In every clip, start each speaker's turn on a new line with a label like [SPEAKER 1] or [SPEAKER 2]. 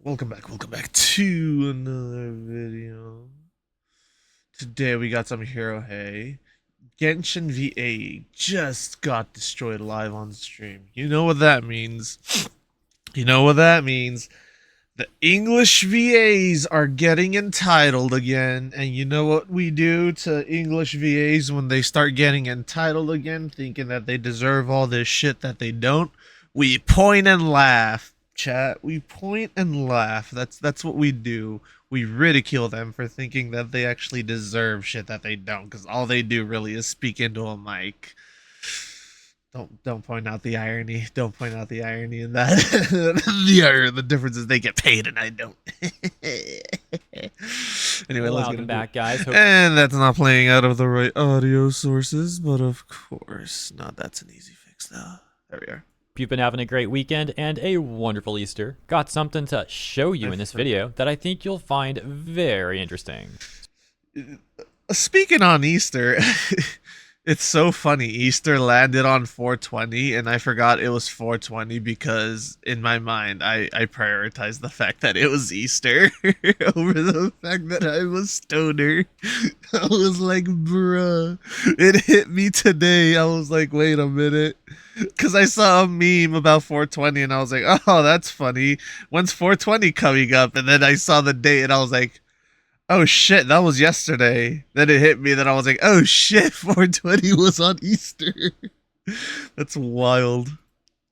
[SPEAKER 1] Welcome back to another video. Today we got some Hero Hey. Genshin VA just got destroyed live on stream. You know what that means. You know what that means. The English VAs are getting entitled again, and you know what we do to English VAs when they start getting entitled again, thinking that they deserve all this shit that they don't? We point and laugh, chat. We point and laugh. That's what we do. We ridicule them for thinking that they actually deserve shit that they don't, because all they do really is speak into a mic. Don't point out the irony. Don't point out the irony in that. The difference is they get paid and I don't. Anyway, let's get
[SPEAKER 2] Welcome
[SPEAKER 1] into it.
[SPEAKER 2] back, guys.
[SPEAKER 1] And that's not playing out of the right audio sources, but of course, not. That's an easy fix, though. There we are.
[SPEAKER 2] You've been having a great weekend and a wonderful Easter. Got something to show you in this video that I think you'll find very interesting.
[SPEAKER 1] Speaking on Easter, it's so funny. Easter landed on 420, and I forgot it was 420 because in my mind, I prioritized the fact that it was Easter over the fact that I was stoner. I was like, bruh, it hit me today. I was like, wait a minute. Because I saw a meme about 420, and I was like, oh, that's funny. When's 420 coming up? And then I saw the date, and I was like, oh shit, that was yesterday. Then it hit me that I was like, oh shit, 420 was on Easter. That's wild.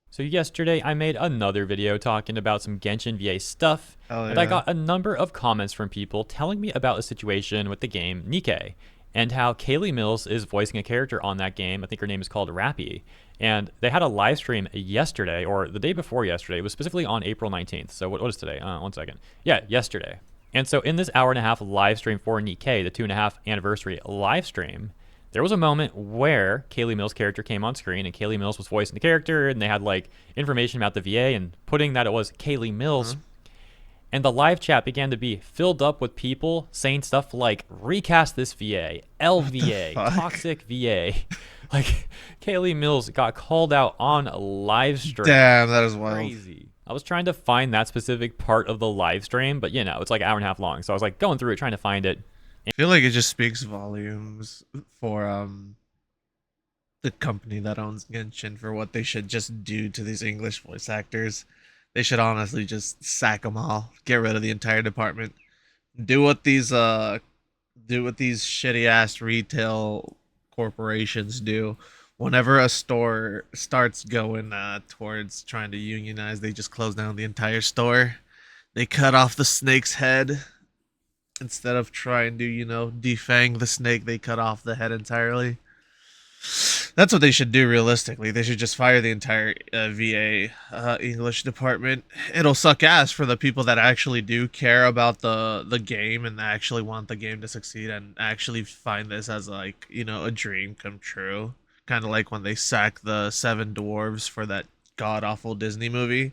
[SPEAKER 2] So yesterday I made another video talking about some Genshin VA stuff,
[SPEAKER 1] Oh
[SPEAKER 2] and I
[SPEAKER 1] yeah.
[SPEAKER 2] got a number of comments from people telling me about the situation with the game Nikke, and how Kaylee Mills is voicing a character on that game. I think her name is called Rappy. And they had a live stream yesterday, or the day before yesterday. It was specifically on April 19th. So what is today? One second. Yeah, yesterday. And so in this hour and a half live stream for Nikke, the 2.5 anniversary live stream, there was a moment where Kaylee Mills' character came on screen, and Kaylee Mills was voicing the character, and they had like information about the VA and putting that it was Kaylee Mills. And the live chat began to be filled up with people saying stuff like, recast this VA, LVA, toxic VA. Like, Kaylee Mills got called out on live stream.
[SPEAKER 1] Damn, that is wild.
[SPEAKER 2] Crazy. I was trying to find that specific part of the live stream, but it's like an hour and a half long. So I was like going through it, trying to find it.
[SPEAKER 1] I feel like it just speaks volumes for the company that owns Genshin for what they should just do to these English voice actors. They should honestly just sack them all, get rid of the entire department, do what these shitty ass retail corporations do. Whenever a store starts going towards trying to unionize, they just close down the entire store. They cut off the snake's head instead of trying to, defang the snake. They cut off the head entirely. That's what they should do realistically. They should just fire the entire VA English department. It'll suck ass for the people that actually do care about the game and actually want the game to succeed and actually find this as like, a dream come true. Kind of like when they sacked the Seven Dwarves for that god awful Disney movie.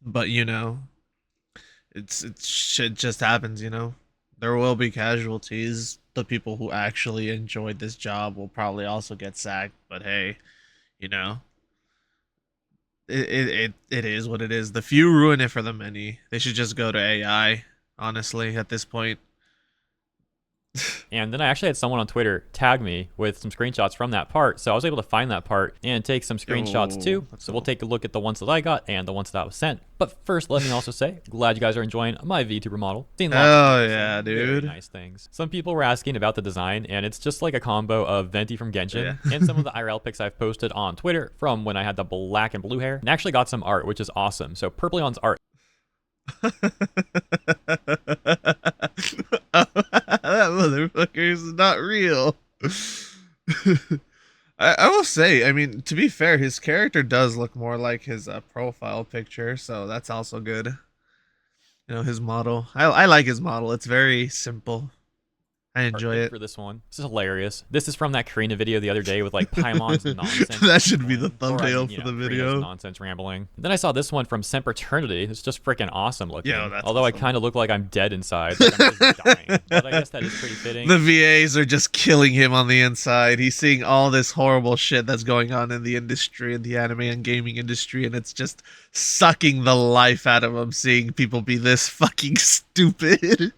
[SPEAKER 1] But it's shit just happens. There will be casualties. The people who actually enjoyed this job will probably also get sacked, but hey, you know it is what it is. The few ruin it for the many. They should just go to AI, honestly, at this point.
[SPEAKER 2] And then I actually had someone on Twitter tag me with some screenshots from that part. So I was able to find that part and take some screenshots too. So we'll take a look at the ones that I got and the ones that was sent. But first, let me also say, glad you guys are enjoying my VTuber model. Seen lots
[SPEAKER 1] Oh yeah, dude.
[SPEAKER 2] nice things. Some people were asking about the design, and it's just like a combo of Venti from Genshin and some of the IRL pics I've posted on Twitter from when I had the black and blue hair. And actually got some art, which is awesome. So Purpleon's art.
[SPEAKER 1] That motherfucker is not real. I will say, I mean, to be fair, his character does look more like his profile picture, so that's also good. His model. I like his model. It's very simple. I enjoy
[SPEAKER 2] Artwork
[SPEAKER 1] it.
[SPEAKER 2] for this one. This is hilarious. This is from that Karina video the other day with like Paimon's nonsense.
[SPEAKER 1] That should be the
[SPEAKER 2] rambling. Or, I
[SPEAKER 1] thumbnail
[SPEAKER 2] mean,
[SPEAKER 1] for the
[SPEAKER 2] Karina's
[SPEAKER 1] video.
[SPEAKER 2] nonsense rambling. Then I saw this one from Sempiternity. It's just freaking awesome looking.
[SPEAKER 1] Yo, that's
[SPEAKER 2] Although I
[SPEAKER 1] awesome.
[SPEAKER 2] kind of look like I'm dead inside. Like I'm just dying. But I guess that is pretty fitting.
[SPEAKER 1] The VAs are just killing him on the inside. He's seeing all this horrible shit that's going on in the industry, in the anime and gaming industry, and it's just sucking the life out of him seeing people be this fucking stupid.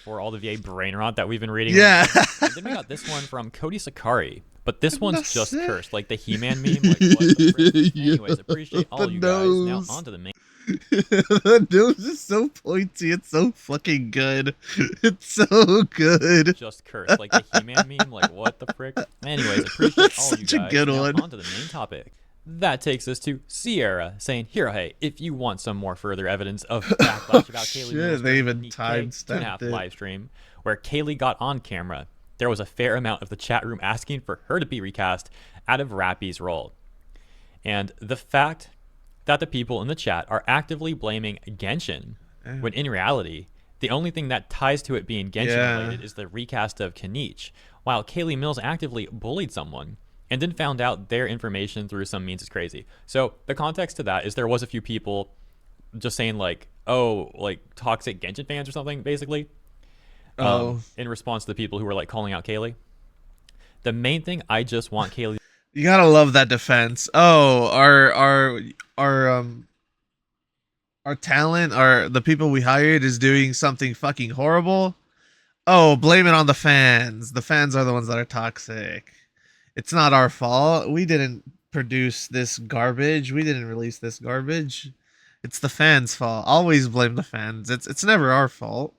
[SPEAKER 2] For all the VA brain rot that we've been reading.
[SPEAKER 1] Yeah.
[SPEAKER 2] And then we got this one from Cody Sakari. But this one's
[SPEAKER 1] That's
[SPEAKER 2] just
[SPEAKER 1] it.
[SPEAKER 2] cursed, like the He-Man meme. Like, what the frick?
[SPEAKER 1] Yeah,
[SPEAKER 2] Anyways, appreciate all
[SPEAKER 1] the
[SPEAKER 2] you
[SPEAKER 1] nose.
[SPEAKER 2] guys. Now on to the main.
[SPEAKER 1] The nose is so pointy. It's so fucking good. It's so good.
[SPEAKER 2] Just cursed, like the He-Man meme. Like, what the frick? Anyways, appreciate
[SPEAKER 1] That's
[SPEAKER 2] all you
[SPEAKER 1] such a
[SPEAKER 2] guys.
[SPEAKER 1] good
[SPEAKER 2] now
[SPEAKER 1] one.
[SPEAKER 2] on to the main topic. That takes us to Sierra saying, Hirohei, if you want some more further evidence of backlash about Kaylee
[SPEAKER 1] Shit,
[SPEAKER 2] Mills
[SPEAKER 1] they
[SPEAKER 2] during the
[SPEAKER 1] even
[SPEAKER 2] Nikkei
[SPEAKER 1] timestamped
[SPEAKER 2] 2.5
[SPEAKER 1] it.
[SPEAKER 2] live stream where Kaylee got on camera, there was a fair amount of the chat room asking for her to be recast out of Rappy's role. And the fact that the people in the chat are actively blaming Genshin, when in reality, the only thing that ties to it being Genshin related is the recast of Kenichi, while Kaylee Mills actively bullied someone and then found out their information through some means is crazy. So the context to that is there was a few people just saying like, oh, like toxic Genshin fans or something, basically. In response to the people who were like calling out Kaylee. The main thing I just want Kaylee.
[SPEAKER 1] You gotta love that defense. Oh, our talent, the people we hired is doing something fucking horrible. Oh, blame it on the fans. The fans are the ones that are toxic. It's not our fault. We didn't produce this garbage. We didn't release this garbage. It's the fans' fault. Always blame the fans. It's never our fault.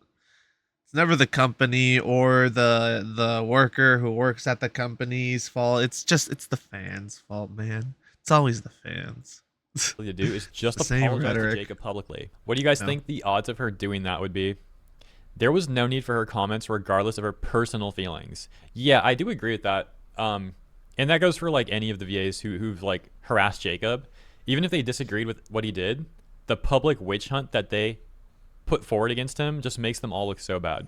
[SPEAKER 1] It's never the company or the worker who works at the company's fault. It's the fans' fault, man. It's always the fans.
[SPEAKER 2] To do is just
[SPEAKER 1] The same
[SPEAKER 2] apologize to
[SPEAKER 1] rhetoric.
[SPEAKER 2] Jacob publicly. What do you guys think the odds of her doing that would be? There was no need for her comments regardless of her personal feelings. Yeah, I do agree with that. And that goes for like any of the VAs who've like harassed Jacob. Even if they disagreed with what he did, the public witch hunt that they put forward against him just makes them all look so bad.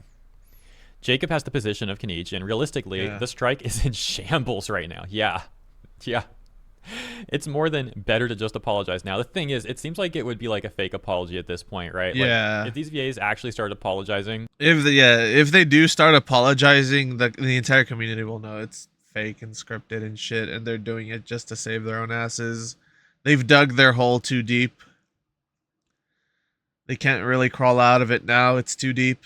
[SPEAKER 2] Jacob has the position of Kenichi, and realistically, the strike is in shambles right now. Yeah. It's more than better to just apologize now. The thing is, it seems like it would be like a fake apology at this point, right?
[SPEAKER 1] Yeah.
[SPEAKER 2] Like, if these VAs actually started apologizing,
[SPEAKER 1] If they do start apologizing, the entire community will know it's fake and scripted and shit, and they're doing it just to save their own asses. They've dug their hole too deep. They can't really crawl out of it now. It's too deep.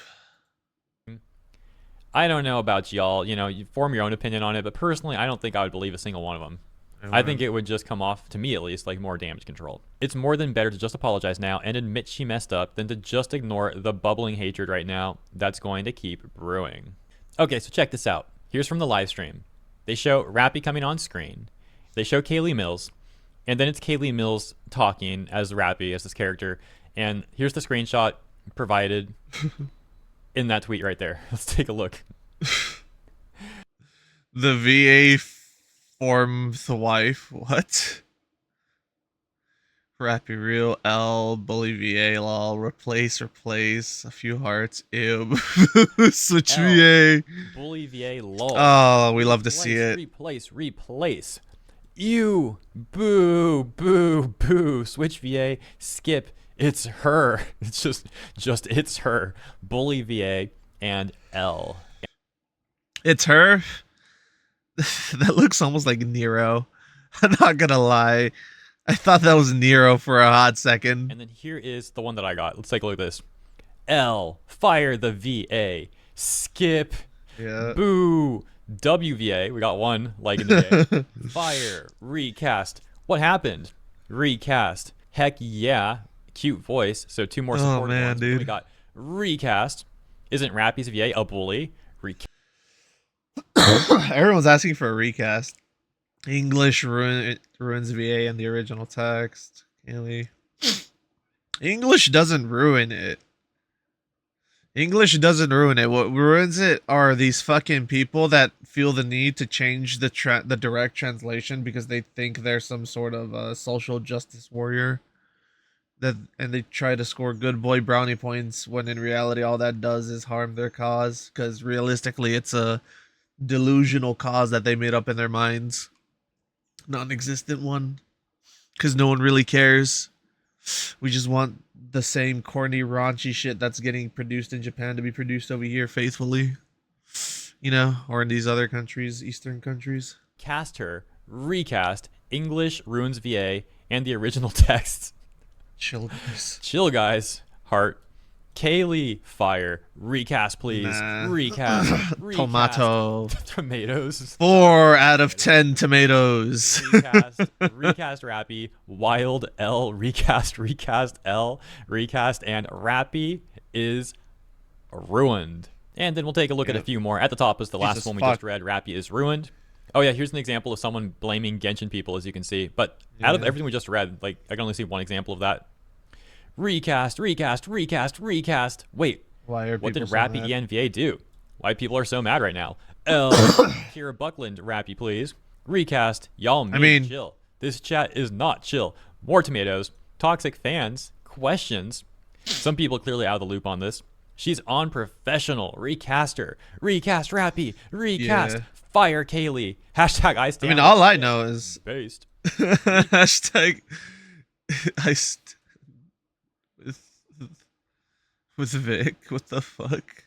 [SPEAKER 2] I don't know about y'all. You know, you form your own opinion on it, but personally, I don't think I would believe a single one of them. I think it would just come off, to me at least, like more damage control. It's more than better to just apologize now and admit she messed up than to just ignore the bubbling hatred right now that's going to keep brewing. Okay, so check this out. Here's from the live stream. They show Rappy coming on screen. They show Kaylee Mills. And then it's Kaylee Mills talking as Rappy, as this character. And here's the screenshot provided in that tweet right there. Let's take a look.
[SPEAKER 1] The VA forms the wife. What? Rappy real L bully VA lol replace a few hearts ew switch
[SPEAKER 2] L.
[SPEAKER 1] VA.
[SPEAKER 2] Bully VA lol.
[SPEAKER 1] Oh, we love to see it.
[SPEAKER 2] Replace. Ew. Boo. Switch VA. Skip. It's her. It's just it's her. Bully VA and L.
[SPEAKER 1] It's her. That looks almost like Nero. I'm not gonna lie. I thought that was Nero for a hot second.
[SPEAKER 2] And then here is the one that I got. Let's take a look at this. L. Fire the VA. Skip.
[SPEAKER 1] Yeah.
[SPEAKER 2] Boo. WVA. We got one like in the day. Fire. Recast. What happened? Recast. Heck yeah. Cute voice. So two more supportive
[SPEAKER 1] man,
[SPEAKER 2] ones.
[SPEAKER 1] dude.
[SPEAKER 2] We got recast. Isn't Rappy's VA a bully? Recast.
[SPEAKER 1] Everyone's asking for a recast. English ruins VA in the original text. Kaylee. English doesn't ruin it. English doesn't ruin it. What ruins it are these fucking people that feel the need to change the direct translation because they think they're some sort of social justice warrior. that, and they try to score good boy brownie points when in reality all that does is harm their cause, because realistically it's a delusional cause that they made up in their minds, non-existent one, because no one really cares. We just want the same corny raunchy shit that's getting produced in Japan to be produced over here faithfully, or in these other countries, eastern countries.
[SPEAKER 2] Cast her, recast, English, Runes VA, and the original text.
[SPEAKER 1] Chill, guys.
[SPEAKER 2] Chill, guys. Heart. Kaylee, fire. Recast, please.
[SPEAKER 1] Nah.
[SPEAKER 2] Recast.
[SPEAKER 1] Tomato.
[SPEAKER 2] Tomatoes.
[SPEAKER 1] 4 out of 10 tomatoes.
[SPEAKER 2] Recast Rappy. Wild L. Recast L. Recast. And Rappy is ruined. And then we'll take a look at a few more. At the top is the last one we just read. Rappy is ruined. Oh yeah, here's an example of someone blaming Genshin people, as you can see. But out of everything we just read, like, I can only see one example of that. Recast. Wait, what did Rappy ENVA do? Why people are so mad right now? L. Kira Buckland, Rappy, please. Recast. Y'all chill. This chat is not chill. More tomatoes. Toxic fans. Questions. Some people clearly out of the loop on this. She's unprofessional. Recast her. Recast Rappy. Recast. Fire Kaylee. Hashtag I stand.
[SPEAKER 1] All I know is
[SPEAKER 2] based.
[SPEAKER 1] hashtag with Vic. What the fuck?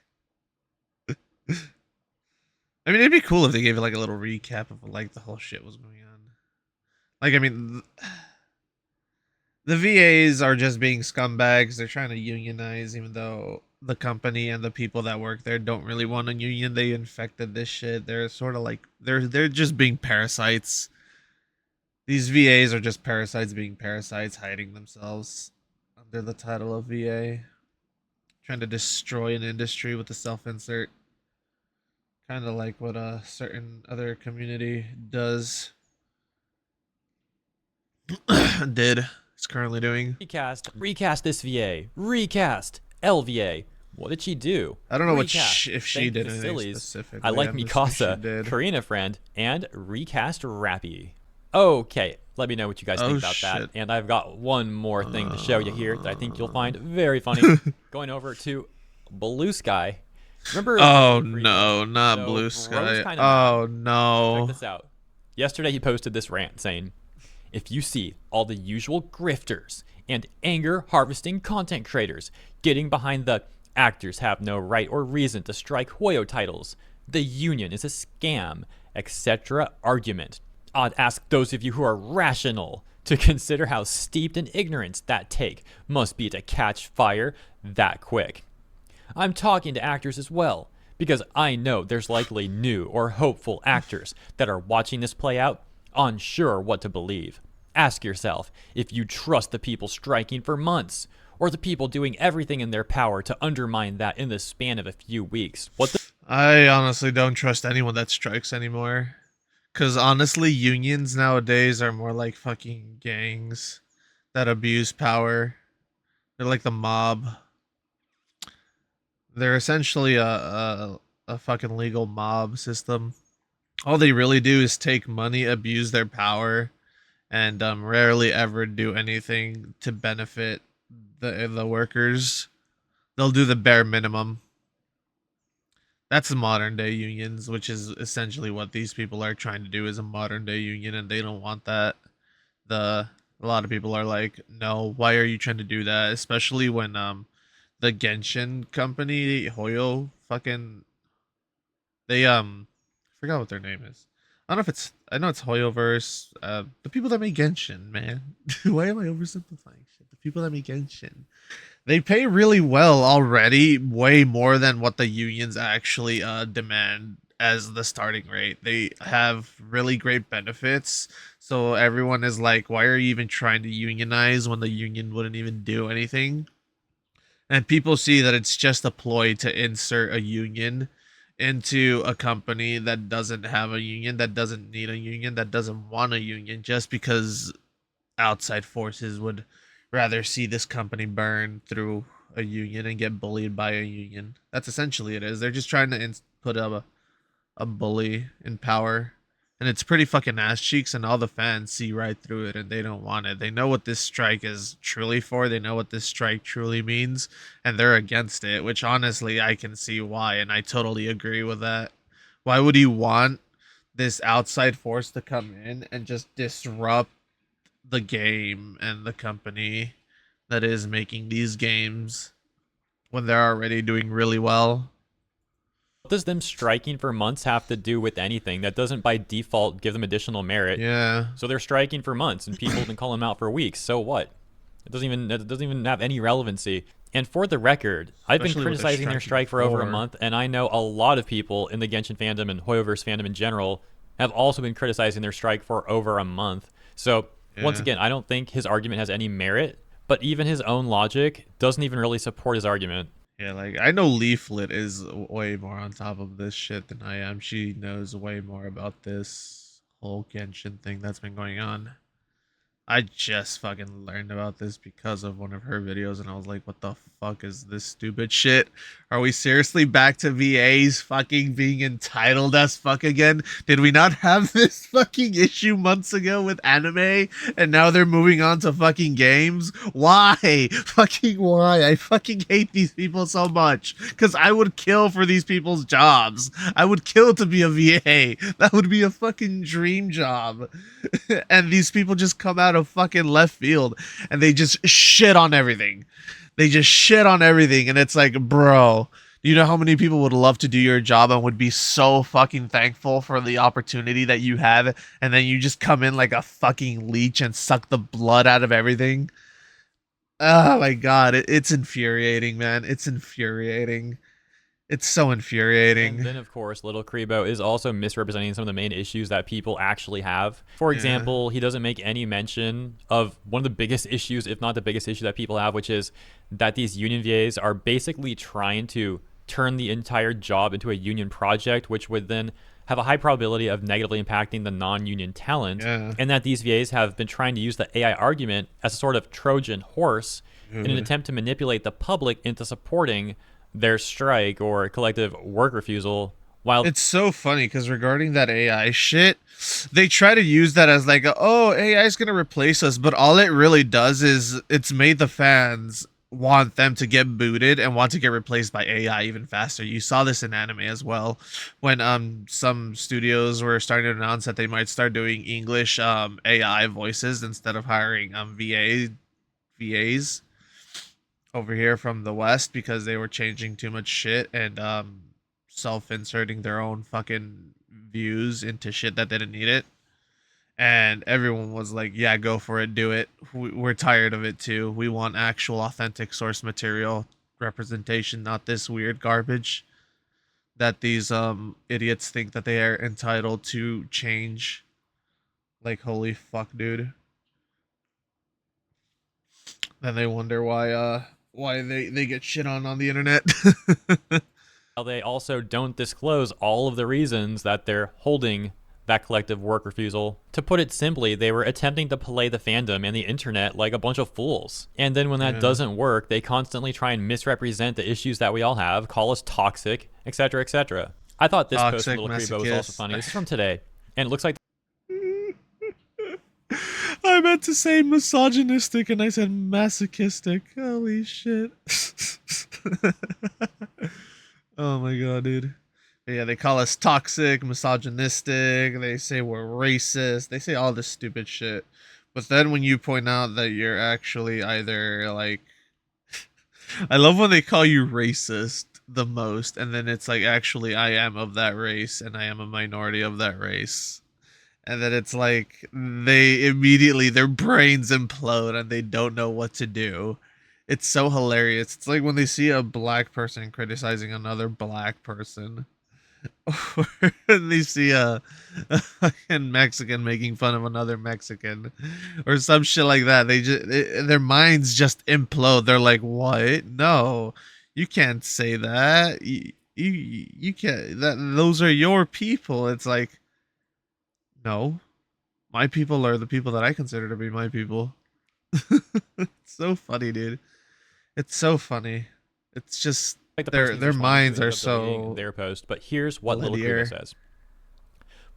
[SPEAKER 1] It'd be cool if they gave it like a little recap of like the whole shit was going on. The VAs are just being scumbags. They're trying to unionize, even though the company and the people that work there don't really want a union. They infected this shit. They're sort of like they're just being parasites. These VAs are just parasites being parasites, hiding themselves under the title of VA, trying to destroy an industry with a self-insert, kind of like what a certain other community is currently doing.
[SPEAKER 2] Recast this VA. Recast LVA. What did she do?
[SPEAKER 1] I don't know if she did anything specific.
[SPEAKER 2] I like Mikasa, Karina friend, and recast Rappy. Okay, let me know what you guys think about that. And I've got one more thing to show you here that I think you'll find very funny. Going over to Blue Sky. Remember?
[SPEAKER 1] Oh no, not Blue Sky. Oh no.
[SPEAKER 2] Check this out. Yesterday he posted this rant saying, if you see all the usual grifters and anger harvesting content creators getting behind the actors have no right or reason to strike Hoyo titles, the union is a scam, etc. argument, I'd ask those of you who are rational to consider how steeped in ignorance that take must be to catch fire that quick. I'm talking to actors as well, because I know there's likely new or hopeful actors that are watching this play out, unsure what to believe. Ask yourself if you trust the people striking for months, or the people doing everything in their power to undermine that in the span of a few weeks.
[SPEAKER 1] I honestly don't trust anyone that strikes anymore. Because honestly, unions nowadays are more like fucking gangs that abuse power. They're like the mob. They're essentially a fucking legal mob system. All they really do is take money, abuse their power, and rarely ever do anything to benefit the workers. They'll do the bare minimum. That's the modern day unions, which is essentially what these people are trying to do, is a modern day union, and they don't want that. A lot of people are like, no, why are you trying to do that? Especially when the Genshin company, Hoyo, fucking, they forgot what their name is. I know it's Hoyoverse. The people that make Genshin, man. Why am I oversimplifying shit? The people that make Genshin. They pay really well already, way more than what the unions actually demand as the starting rate. They have really great benefits, so everyone is like, why are you even trying to unionize when the union wouldn't even do anything? And people see that it's just a ploy to insert a union into a company that doesn't have a union, that doesn't need a union, that doesn't want a union, just because outside forces would rather see this company burn through a union and get bullied by a union. That's essentially it is. They're just trying to put a bully in power And it's pretty fucking ass cheeks, and all the fans see right through it, and they don't want it. They know what this strike is truly for. They know what this strike truly means, and they're against it. Which honestly, I can see why, and I totally agree with that. Why would you want this outside force to come in and just disrupt the game and the company that is making these games when they're already doing really well?
[SPEAKER 2] What does them striking for months have to do with anything? That doesn't by default give them additional merit.
[SPEAKER 1] Yeah.
[SPEAKER 2] So they're striking for months, and people have been calling them out for weeks. So what? It doesn't even have any relevancy. And for the record, I've been
[SPEAKER 1] Especially with the
[SPEAKER 2] criticizing their strike for over a
[SPEAKER 1] for.
[SPEAKER 2] month, and I know a lot of people in the Genshin fandom and Hoyoverse fandom in general have also been criticizing their strike for over a month. So once
[SPEAKER 1] Yeah.
[SPEAKER 2] again, I don't think his argument has any merit, but even his own logic doesn't even really support his argument.
[SPEAKER 1] Yeah, like I know Leaflet is way more on top of this shit than I am. She knows way more about this whole Genshin thing that's been going on. I just fucking learned about this because of one of her videos, and I was like, what the fuck is this stupid shit? Are we seriously back to VAs fucking being entitled as fuck again? Did we not have this fucking issue months ago with anime, and now they're moving on to fucking games? Why? Fucking why? I fucking hate these people so much. Because I would kill for these people's jobs. I would kill to be a VA. That would be a fucking dream job. And these people just come out of fucking left field and they just shit on everything. They just shit on everything, and it's like, bro, do you know how many people would love to do your job and would be so fucking thankful for the opportunity that you have, and then you just come in like a fucking leech and suck the blood out of everything? Oh my god, it's infuriating, man. It's infuriating. It's so infuriating.
[SPEAKER 2] And then, of course, Little Kribo is also misrepresenting some of the main issues that people actually have. For
[SPEAKER 1] Yeah.
[SPEAKER 2] example, he doesn't make any mention of one of the biggest issues, if not the biggest issue that people have, which is that these union VAs are basically trying to turn the entire job into a union project, which would then have a high probability of negatively impacting the non-union talent,
[SPEAKER 1] Yeah.
[SPEAKER 2] and that these VAs have been trying to use the AI argument as a sort of Trojan horse in an
[SPEAKER 1] Dude.
[SPEAKER 2] attempt to manipulate the public into supporting their strike or collective work refusal, while
[SPEAKER 1] It's so funny because regarding that AI shit, they try to use that as like, oh, AI is gonna replace us, but all it really does is it's made the fans want them to get booted and want to get replaced by AI even faster. You saw this in anime as well, when some studios were starting to announce that they might start doing English AI voices instead of hiring VAs over here from the West because they were changing too much shit and self-inserting their own fucking views into shit that didn't need it. And everyone was like, yeah, go for it, do it. We're tired of it too. We want actual authentic source material representation, not this weird garbage that these idiots think that they are entitled to change. Like, holy fuck, dude. Then they wonder why they get shit on the internet.
[SPEAKER 2] they also don't disclose all of the reasons that they're holding that collective work refusal. To put it simply, they were attempting to play the fandom and the internet like a bunch of fools. And then when that
[SPEAKER 1] Yeah.
[SPEAKER 2] doesn't work, they constantly try and misrepresent the issues that we all have, call us toxic, etc., etc. I thought this post
[SPEAKER 1] Toxic
[SPEAKER 2] from Little Kribo was also
[SPEAKER 1] masochist.
[SPEAKER 2] funny. This is from today, and it looks like
[SPEAKER 1] I meant to say misogynistic and I said masochistic. Holy shit. Oh my god, dude. But yeah, they call us toxic, misogynistic. They say we're racist. They say all this stupid shit. But then when you point out that you're actually either like. I love when they call you racist the most, and then it's like, actually, I am of that race and I am a minority of that race. And then it's like they immediately their brains implode and they don't know what to do. It's so hilarious. It's like when they see a black person criticizing another black person, or they see a fucking Mexican making fun of another Mexican, or some shit like that. Their minds just implode. They're like, "What? No, you can't say that. You can't. Those are your people." It's like, no, my people are the people that I consider to be my people. It's so funny, dude. It's so funny. It's just
[SPEAKER 2] the
[SPEAKER 1] their
[SPEAKER 2] person's
[SPEAKER 1] their
[SPEAKER 2] response
[SPEAKER 1] minds
[SPEAKER 2] to
[SPEAKER 1] are
[SPEAKER 2] ended up deleting
[SPEAKER 1] so
[SPEAKER 2] their post. But here's what Little
[SPEAKER 1] linear.
[SPEAKER 2] Kribo says.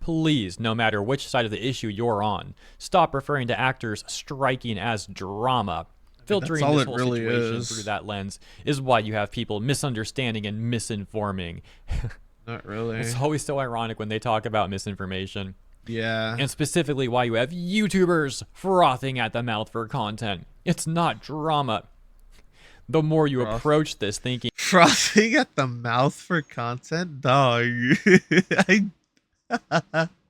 [SPEAKER 2] Please, no matter which side of the issue you're on, stop referring to actors striking as drama. Filtering
[SPEAKER 1] all
[SPEAKER 2] this
[SPEAKER 1] it
[SPEAKER 2] whole
[SPEAKER 1] really
[SPEAKER 2] situation
[SPEAKER 1] is.
[SPEAKER 2] through that lens is why you have people misunderstanding and misinforming.
[SPEAKER 1] Not really.
[SPEAKER 2] It's always so ironic when they talk about misinformation.
[SPEAKER 1] Yeah.
[SPEAKER 2] And specifically why you have YouTubers frothing at the mouth for content. It's not drama. The more you approach this thinking
[SPEAKER 1] Frothing at the mouth for content, dog.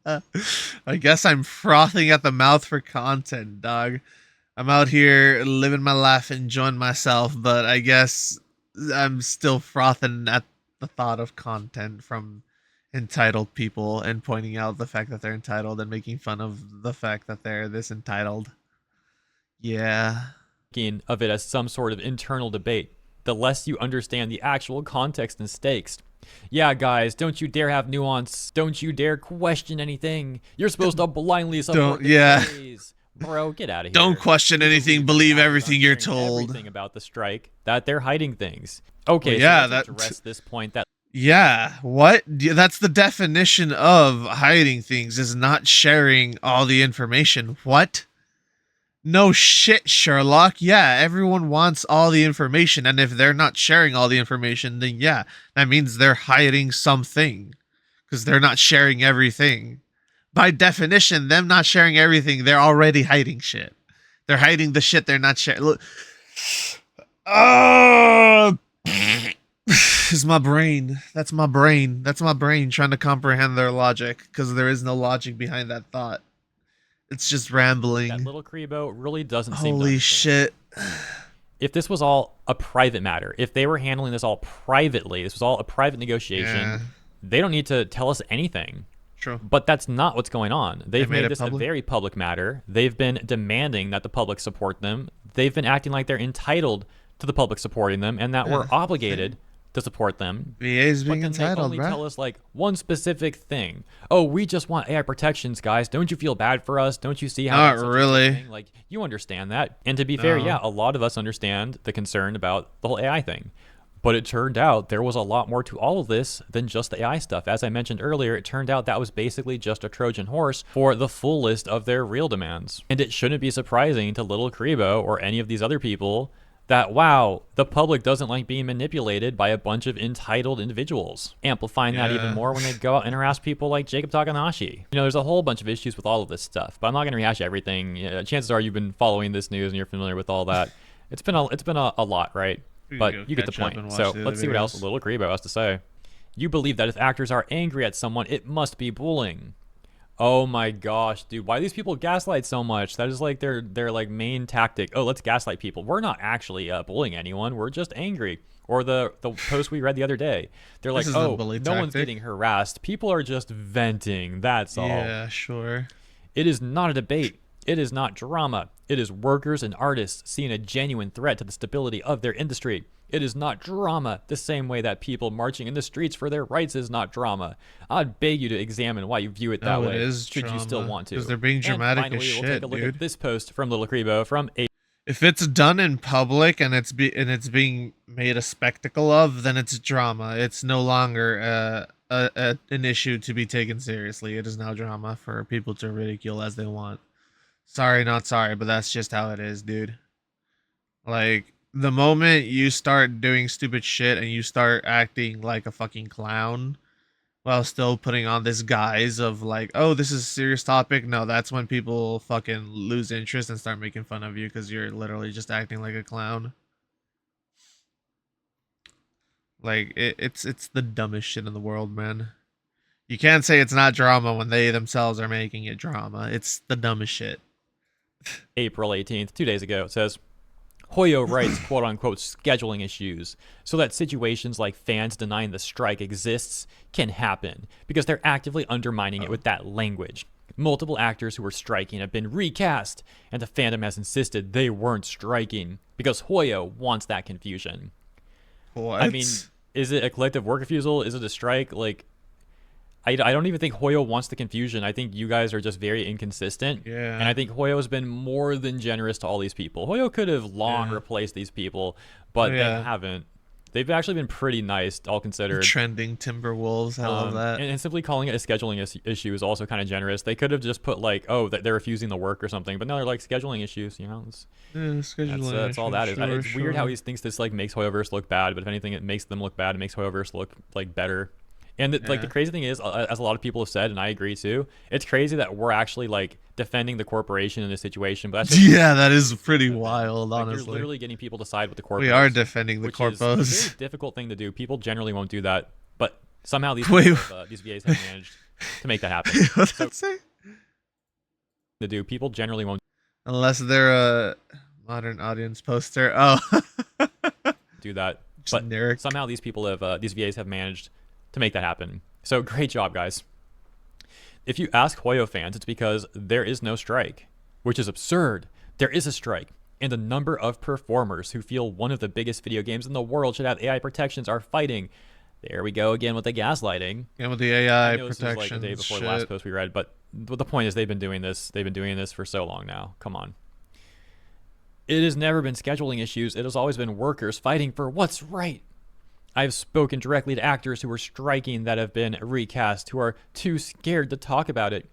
[SPEAKER 1] I guess I'm frothing at the mouth for content, dog. I'm out here living my life, enjoying myself, but I guess I'm still frothing at the thought of content from entitled people and pointing out the fact that they're entitled and making fun of the fact that they're this entitled. Yeah.
[SPEAKER 2] of it as some sort of internal debate, the less you understand the actual context and stakes. Yeah, guys, don't you dare have nuance. Don't you dare question anything. You're supposed to blindly support the craze. Bro, get out of here.
[SPEAKER 1] Don't question anything. Believe everything you're told.
[SPEAKER 2] Everything about the strike, that they're hiding things. Okay,
[SPEAKER 1] well, yeah,
[SPEAKER 2] so let's address this point that
[SPEAKER 1] yeah, what? That's the definition of hiding things, is not sharing all the information. What? No shit, Sherlock. Yeah, everyone wants all the information, and if they're not sharing all the information, then yeah, that means they're hiding something, because they're not sharing everything. By definition, them not sharing everything, they're already hiding shit. They're hiding the shit they're not sharing. Look. Is my brain. That's my brain. That's my brain trying to comprehend their logic, because there is no logic behind that thought. It's just rambling.
[SPEAKER 2] That little Kribo really doesn't seem to
[SPEAKER 1] Holy shit.
[SPEAKER 2] If this was all a private matter, if they were handling this all privately, this was all a private negotiation, they don't need to tell us anything.
[SPEAKER 1] True.
[SPEAKER 2] But that's not what's going on. They've made this
[SPEAKER 1] public?
[SPEAKER 2] a very public matter. They've been demanding that the public support them. They've been acting like they're entitled to the public supporting them and that we're obligated to support them.
[SPEAKER 1] VA's being
[SPEAKER 2] but then
[SPEAKER 1] entitled,
[SPEAKER 2] they only
[SPEAKER 1] bro.
[SPEAKER 2] tell us like one specific thing. Oh, we just want AI protections, guys. Don't you feel bad for us? Don't you see how
[SPEAKER 1] Not
[SPEAKER 2] that's such a
[SPEAKER 1] really.
[SPEAKER 2] good thing? Like, you understand that. And to be fair, yeah, a lot of us understand the concern about the whole AI thing. But it turned out there was a lot more to all of this than just the AI stuff. As I mentioned earlier, it turned out that was basically just a Trojan horse for the full list of their real demands. And it shouldn't be surprising to Little Kribo or any of these other people that, wow, the public doesn't like being manipulated by a bunch of entitled individuals. Amplifying that even more when they go out and harass people like Jacob Takanashi. You know, there's a whole bunch of issues with all of this stuff, but I'm not going to rehash everything. Chances are you've been following this news and you're familiar with all that. It's been a lot, right? But you get the point. So let's see what else Little Kribo has to say. You believe that if actors are angry at someone, it must be bullying. Oh my gosh, dude, why do these people gaslight so much? That is like their like main tactic. Oh, let's gaslight people. We're not actually bullying anyone. We're just angry. Or the post we read the other day. They're like, oh, no one's getting harassed. People are just venting. That's all.
[SPEAKER 1] Yeah, sure.
[SPEAKER 2] It is not a debate. It is not drama. It is workers and artists seeing a genuine threat to the stability of their industry. It is not drama, the same way that people marching in the streets for their rights is not drama. I'd beg you to examine why you view it that way.
[SPEAKER 1] It is
[SPEAKER 2] should
[SPEAKER 1] drama,
[SPEAKER 2] you still want to.
[SPEAKER 1] because they're being dramatic
[SPEAKER 2] and finally,
[SPEAKER 1] as shit,
[SPEAKER 2] we'll take a look
[SPEAKER 1] dude.
[SPEAKER 2] at this post from Little Kribo from
[SPEAKER 1] If it's done in public and it's being made a spectacle of, then it's drama. It's no longer an issue to be taken seriously. It is now drama for people to ridicule as they want. Sorry, not sorry, but that's just how it is, dude. Like, the moment you start doing stupid shit and you start acting like a fucking clown while still putting on this guise of like, oh, this is a serious topic, no, that's when people fucking lose interest and start making fun of you because you're literally just acting like a clown. Like, it's the dumbest shit in the world, man. You can't say it's not drama when they themselves are making it drama. It's the dumbest shit.
[SPEAKER 2] April 18th, 2 days ago. It says, Hoyo writes quote-unquote scheduling issues so that situations like fans denying the strike exists can happen because they're actively undermining it with that language. Multiple actors who were striking have been recast, and the fandom has insisted they weren't striking because Hoyo wants that confusion.
[SPEAKER 1] What?
[SPEAKER 2] I mean, is it a collective work refusal? Is it a strike? Like, I don't even think Hoyo wants the confusion. I think you guys are just very inconsistent.
[SPEAKER 1] Yeah.
[SPEAKER 2] And I think Hoyo has been more than generous to all these people. Hoyo could have long replaced these people, but they haven't. They've actually been pretty nice, all considered.
[SPEAKER 1] Trending Timberwolves. I love that.
[SPEAKER 2] And simply calling it a scheduling issue is also kind of generous. They could have just put like, oh, that they're refusing the work or something, but no, they're like scheduling issues. You know,
[SPEAKER 1] Yeah,
[SPEAKER 2] that's all that is.
[SPEAKER 1] sure,
[SPEAKER 2] It's weird how
[SPEAKER 1] sure.
[SPEAKER 2] he thinks this like makes Hoyoverse look bad, but if anything, it makes them look bad. It makes Hoyoverse look like better. And like the
[SPEAKER 1] Yeah.
[SPEAKER 2] crazy thing is, as a lot of people have said, and I agree too, it's crazy that we're actually like defending the corporation in this situation. But that's just
[SPEAKER 1] Yeah, that is pretty wild,
[SPEAKER 2] like you're
[SPEAKER 1] honestly.
[SPEAKER 2] literally getting people to side with the corp.
[SPEAKER 1] We are defending the
[SPEAKER 2] which is a very
[SPEAKER 1] corpos.
[SPEAKER 2] difficult thing to do. People generally won't do that, but somehow
[SPEAKER 1] Wait.
[SPEAKER 2] these VAs have managed to make that happen.
[SPEAKER 1] What's
[SPEAKER 2] So
[SPEAKER 1] that say?
[SPEAKER 2] to do, people generally won't
[SPEAKER 1] Unless they're a modern audience poster. Oh.
[SPEAKER 2] do that, but
[SPEAKER 1] Generic.
[SPEAKER 2] somehow these VAs have managed to make that happen. So great job, guys. If you ask Hoyo fans, it's because there is no strike, which is absurd. There is a strike, and the number of performers who feel one of the biggest video games in the world should have AI protections are fighting. There we go again with the gaslighting.
[SPEAKER 1] And with the
[SPEAKER 2] I
[SPEAKER 1] AI
[SPEAKER 2] know this is like the
[SPEAKER 1] protection
[SPEAKER 2] day before the last
[SPEAKER 1] shit.
[SPEAKER 2] post we read, but the point is they've been doing this. They've been doing this for so long now. Come on. It has never been scheduling issues. It has always been workers fighting for what's right. I've spoken directly to actors who are striking that have been recast, who are too scared to talk about it.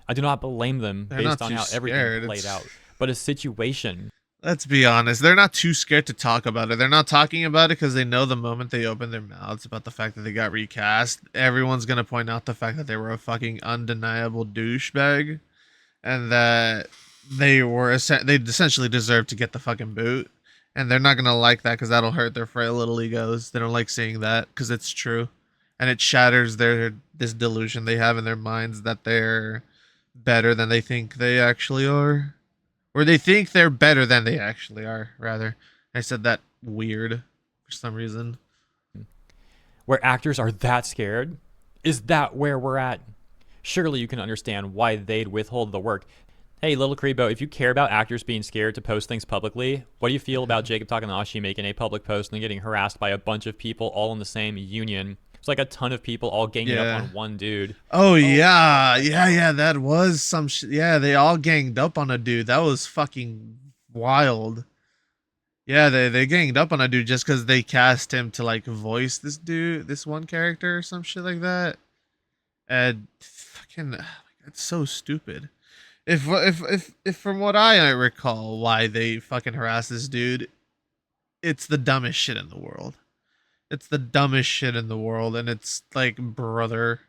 [SPEAKER 2] I do not blame them
[SPEAKER 1] They're
[SPEAKER 2] based
[SPEAKER 1] not
[SPEAKER 2] on
[SPEAKER 1] too
[SPEAKER 2] how everything
[SPEAKER 1] scared,
[SPEAKER 2] played
[SPEAKER 1] it's-
[SPEAKER 2] out. But a situation.
[SPEAKER 1] Let's be honest. They're not too scared to talk about it. They're not talking about it because they know the moment they open their mouths about the fact that they got recast, everyone's going to point out the fact that they were a fucking undeniable douchebag and that they'd essentially deserve to get the fucking boot. And they're not going to like that because that'll hurt their frail little egos. They don't like seeing that because it's true. And it shatters this delusion they have in their minds that they're better than they think they actually are. Or they think they're better than they actually are, rather. I said that weird for some reason.
[SPEAKER 2] Where actors are that scared? Is that where we're at? Surely you can understand why they'd withhold the work. Hey, Little Kribo, if you care about actors being scared to post things publicly, what do you feel about Jacob Takanashi making a public post and then getting harassed by a bunch of people all in the same union? It's like a ton of people all ganging
[SPEAKER 1] Yeah.
[SPEAKER 2] up on one dude.
[SPEAKER 1] Oh, yeah, that was some shit. Yeah, they all ganged up on a dude. That was fucking wild. Yeah, they ganged up on a dude just because they cast him to like voice this dude, this one character or some shit like that. And fucking, it's so stupid. If from what I recall, why they fucking harass this dude, it's the dumbest shit in the world. It's the dumbest shit in the world, and it's like, brother,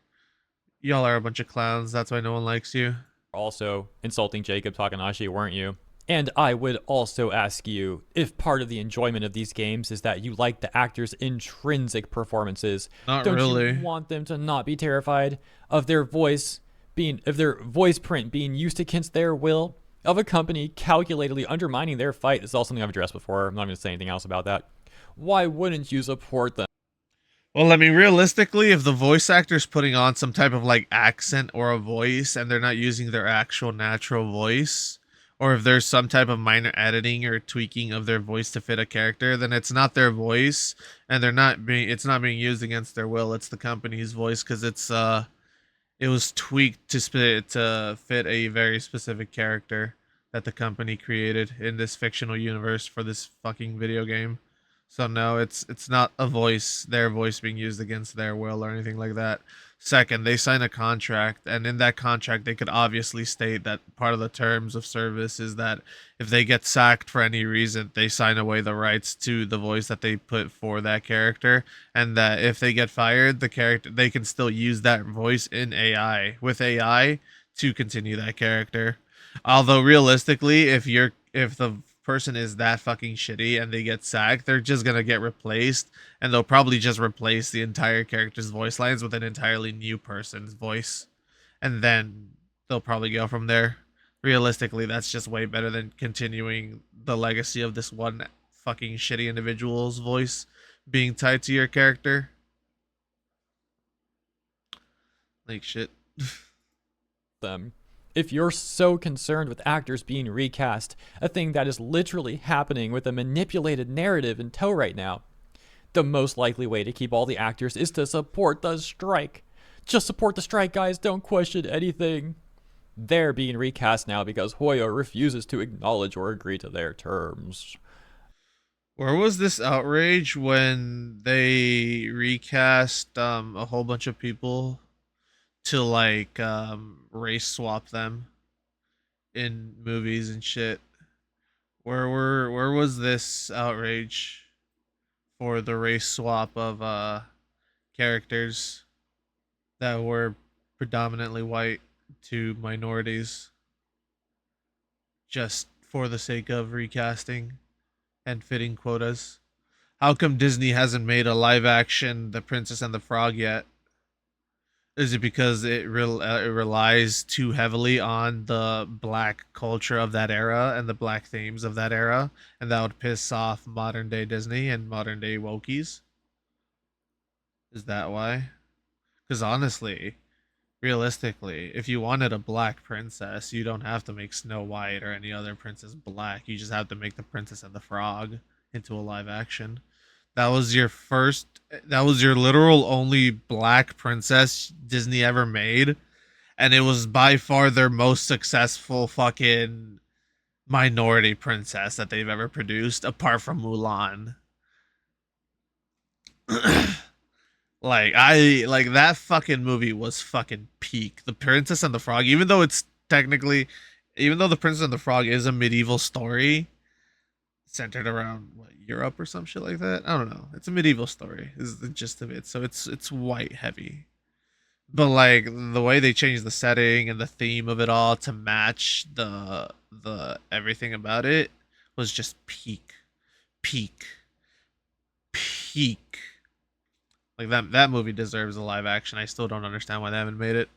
[SPEAKER 1] y'all are a bunch of clowns. That's why no one likes you.
[SPEAKER 2] Also insulting Jacob Takanashi, weren't you? And I would also ask you if part of the enjoyment of these games is that you like the actors' intrinsic performances.
[SPEAKER 1] Not
[SPEAKER 2] Don't
[SPEAKER 1] really.
[SPEAKER 2] you want them to not be terrified of their voice print being used against their will? Of a company calculatedly undermining their fight. This is also something I've addressed before. I'm not going to say anything else about that. Why wouldn't you support them?
[SPEAKER 1] Well, I mean, realistically, if the voice actor's putting on some type of like accent or a voice and they're not using their actual natural voice, or if there's some type of minor editing or tweaking of their voice to fit a character, then it's not their voice and it's not being used against their will. It's the company's voice because it was tweaked to fit a very specific character that the company created in this fictional universe for this fucking video game. So no, it's not their voice being used against their will or anything like that. Second, they sign a contract, and in that contract, they could obviously state that part of the terms of service is that if they get sacked for any reason, they sign away the rights to the voice that they put for that character, and that if they get fired, they can still use that voice in with AI to continue that character. Although realistically, if the person is that fucking shitty and they get sacked, they're just gonna get replaced, and they'll probably just replace the entire character's voice lines with an entirely new person's voice, and then they'll probably go from there. Realistically, that's just way better than continuing the legacy of this one fucking shitty individual's voice being tied to your character. Like shit.
[SPEAKER 2] Them. If you're so concerned with actors being recast, a thing that is literally happening with a manipulated narrative in tow right now, the most likely way to keep all the actors is to support the strike. Just support the strike, guys. Don't question anything. They're being recast now because Hoyo refuses to acknowledge or agree to their terms.
[SPEAKER 1] Where was this outrage when they recast a whole bunch of people to like race swap them in movies and shit? Where was this outrage for the race swap of characters that were predominantly white to minorities just for the sake of recasting and fitting quotas? How come Disney hasn't made a live action The Princess and the Frog yet? Is it because it relies too heavily on the black culture of that era and the black themes of that era, and that would piss off modern day Disney and modern day wokies? Is that why? Because honestly, realistically, if you wanted a black princess, you don't have to make Snow White or any other princess black. You just have to make the Princess and the Frog into a live action. That was your literal only black princess Disney ever made, and it was by far their most successful fucking minority princess that they've ever produced apart from Mulan. Like that fucking movie was fucking peak. The Princess and the Frog, even though The Princess and the Frog is a medieval story centered around what, Europe or some shit like that. I don't know. It's a medieval story is the gist of it. So it's white heavy. But like the way they changed the setting and the theme of it all to match the everything about it was just peak. Peak. Peak. Like that movie deserves a live action. I still don't understand why they haven't made it.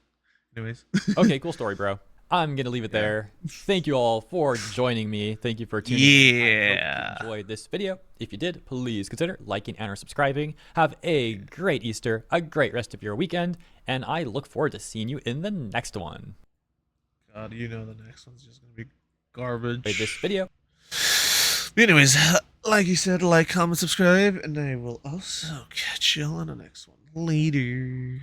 [SPEAKER 1] Anyways.
[SPEAKER 2] Okay, cool story, bro. I'm gonna leave it
[SPEAKER 1] Yeah.
[SPEAKER 2] there. Thank you all for joining me. Thank you for tuning in. I
[SPEAKER 1] Yeah.
[SPEAKER 2] hope you enjoyed this video. If you did, please consider liking and or subscribing. Have a great Easter, a great rest of your weekend, and I look forward to seeing you in the next one.
[SPEAKER 1] God, you know the next one's just gonna be garbage.
[SPEAKER 2] Enjoyed this video.
[SPEAKER 1] Anyways, like you said, like, comment, subscribe, and I will also catch you on the next one later.